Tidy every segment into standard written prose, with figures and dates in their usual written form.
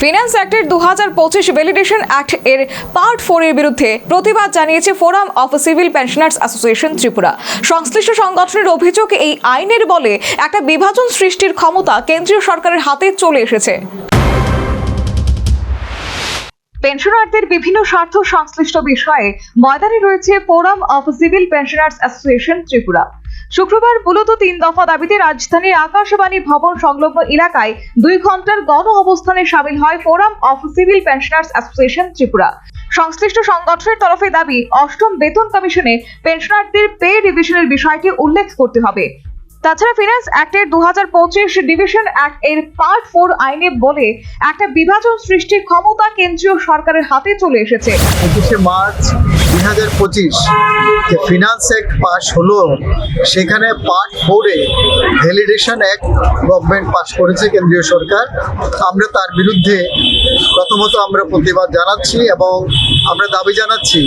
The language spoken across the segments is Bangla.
ফিনান্স অ্যাক্টের 2025 ভ্যালিডেশন অ্যাক্ট এর পার্ট 4 এর বিরুদ্ধে প্রতিবাদ জানিয়েছে forum of civil pensioners association Tripura. সংশ্লিষ্ট সংগঠনের অভিযোগ, এই আইনের বলে একটা বিভাজন সৃষ্টির ক্ষমতা কেন্দ্রীয় সরকারের হাতে চলে এসেছে। পেনশনারদের বিভিন্ন স্বার্থ সংশ্লিষ্ট বিষয়ে ময়দানে রয়েছে forum of civil pensioners association Tripura. শুক্রবার মূলত 3 দফা দাবিতে রাজধানীর আকাশবাণী ভবন সংলগ্ন এলাকায় 2 ঘন্টার গণ অবস্থানে সামিল হয় forum of civil pensioners association Tripura. সংশ্লিষ্ট সংগঠনের তরফে দাবি, 8ম বেতন কমিশনে পেনশনারদের পে রিভিশনের বিষয়টি উল্লেখ করতে হবে। তাছাড়া ফিনান্স অ্যাক্টের 2025 ডিভিশন অ্যাক্ট এর পার্ট 4 আইনে বলে একটা বিভাজন সৃষ্টির ক্ষমতা কেন্দ্রীয় সরকারের হাতে চলে এসেছে। 21শে মার্চ 2025 যে ফিনান্স অ্যাক্ট পাস হলো, সেখানে পার্ট 4 এ ভ্যালিডেশন অ্যাক্ট গভর্নমেন্ট পাস করেছে কেন্দ্রীয় সরকার। আমরা তার বিরুদ্ধে প্রথমত আমরা প্রতিবাদ জানাচ্ছি এবং আমরা দাবি জানাচ্ছি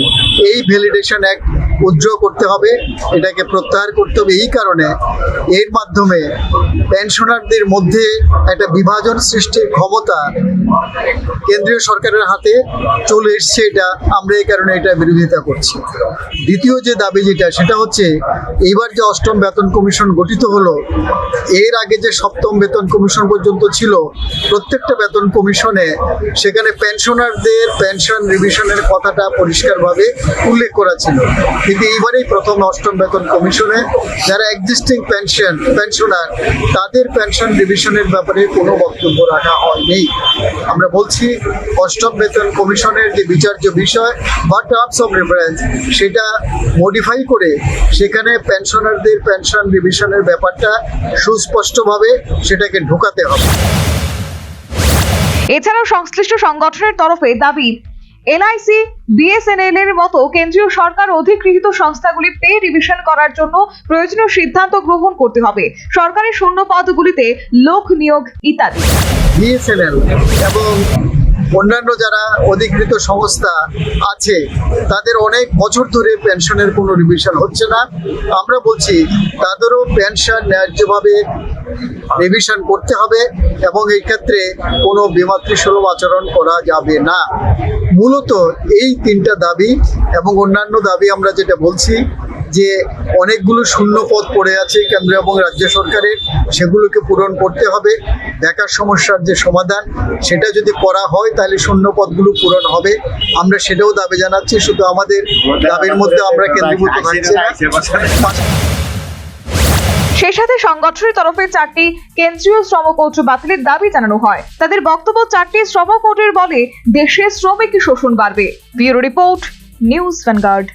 এই ভ্যালিডেশন অ্যাক্ট উজ্জ্ব করতে হবে, এটাকে প্রত্যাহার করতে হবে। এই কারণে এর মাধ্যমে পেনশনারদের মধ্যে একটা বিভাজন সৃষ্টির ক্ষমতা কেন্দ্রীয় সরকারের হাতে চলে এসছে, এটা আমরা এই কারণে এটা বিরোধিতা করছি। দ্বিতীয় যে দাবি সেটা হচ্ছে, এইবার যে 8ম বেতন কমিশন গঠিত হলো, এর আগে যে 7ম বেতন কমিশন পর্যন্ত ছিল, প্রত্যেকটা বেতন কমিশনে সেখানে পেনশনারদের পেনশন রিভিশনের কথাটা পরিষ্কারভাবে উল্লেখ করা ছিল। কিন্তু এইবারেই প্রথম 8ম বেতন কমিশনে যারা এক্সিস্টিং পেনশনার, তাদের পেনশন রিভিশনের ব্যাপারে কোনো বক্তব্য রাখা হয়নি। আমরা বলছি 8ম বেতন কমিশনের যে বিচার্য বিষয় বা টার্মস অফ রেফারেন্স, সেটা মডিফাই করে সেখানে পেনশনারদের পেনশন রিভিশনের ব্যাপারটা সুস্পষ্টভাবে সেটাকে ঢোকাতে হবে। এছাড়াও সংশ্লিষ্ট সংগঠনের তরফে দাবি, এলআইসি, বিএসএনএল এর মতো কেন্দ্রীয় সরকার অধিকৃত সংস্থাগুলি পে রিভিশন করার জন্য প্রয়োজনীয় সিদ্ধান্ত গ্রহণ করতে হবে। সরকারি শূন্য পদগুলিতে লোক নিয়োগ ইত্যাদি। বিএসএনএল এবং অন্যান্য যারা অধিকৃত সংস্থা আছে, তাদের অনেক বছর ধরে পেনশনের কোনো রিভিশন হচ্ছে না। আমরা বলছি তাদেরও পেনশন ন্যায্যভাবে রিভিশন করতে হবে এবং এই ক্ষেত্রে কোনো বিমাতৃসুলভ আচরণ করা যাবে না। মূলত এই 3টা দাবি এবং অন্যান্য দাবি আমরা যেটা বলছি যে অনেকগুলো শূন্য পদ পড়ে আছে কেন্দ্র এবং রাজ্য সরকারের, সেগুলোকে পূরণ করতে হবে। বেকার সমস্যার যে সমাধান, সেটা যদি করা হয় তাহলে শূন্য পদগুলো পূরণ হবে। আমরা সেটাও দাবি জানাচ্ছি। শুধু আমাদের দাবির মধ্যে আমরা কেন্দ্রীভূত থাকছি না। সেই সাথে সংগঠনের তরফে 4টি কেন্দ্রীয় শ্রম কোড বাতিলের দাবি জানানো হয়। তাদের বক্তব্য, 4টি শ্রম কোডের বলে দেশে শ্রমিক শোষণ বাড়বে। Bureau report, news vanguard.